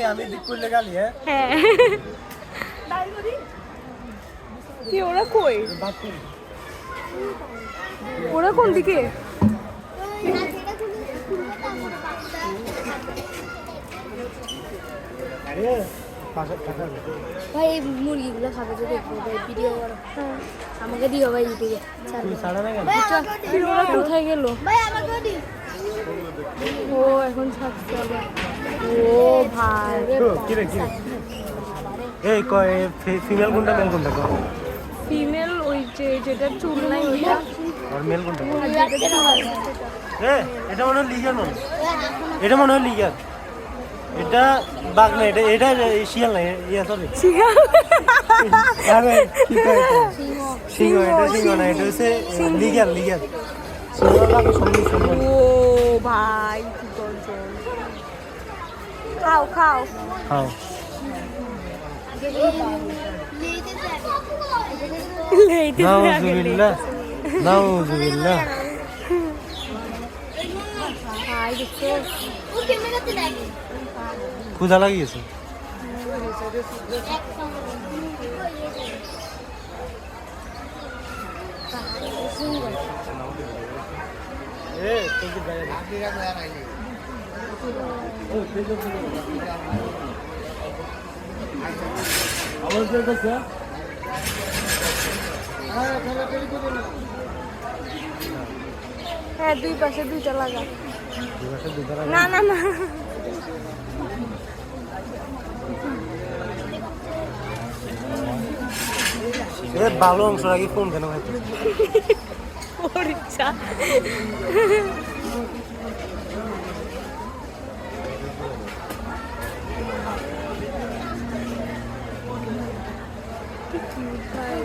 আমি দিক করলে গালি হ্যাঁ কি ওরা কই ওরা কোন দিকে ভাই এই মুরগিগুলো খাবে তো দেখবো ভাই ভিডিও করো আমাকে দিও ভাই ইউটিউবে ওরা কোথায় গেল ভাই আমাকে দিও ও এখন ছাড়ছে আবার ও ভাই এই কয় ফিমেল কোনটা মেল কোনটা কয় ফিমেল ওই যে যেটা চুল নাই ওইটা আর মেল কোনটা আর যেটা চুল আছে এটা মনে হয় লিগার নয় এটা মনে হয় লিগার এটা বাঘ না এটা এটা শিয়াল না ইয়া সরি আরে কি কয় সিংহ এটা সিংহ না এটা হচ্ছে লিগার লিগার সিংহ লাগে সংমিশ্রণ ও ভাই কি করছো খাও খাও খাও নাউজুবিল্লাহ নাউজুবিল্লাহ ভাই দেখছো ক্ষুধা লাগিয়েছে হ্যাঁ দুই পাশে দুইটা লাগা না না না ভালো অংশ রাখি ফোন কেন ভাই ওর ইচ্ছা ভাই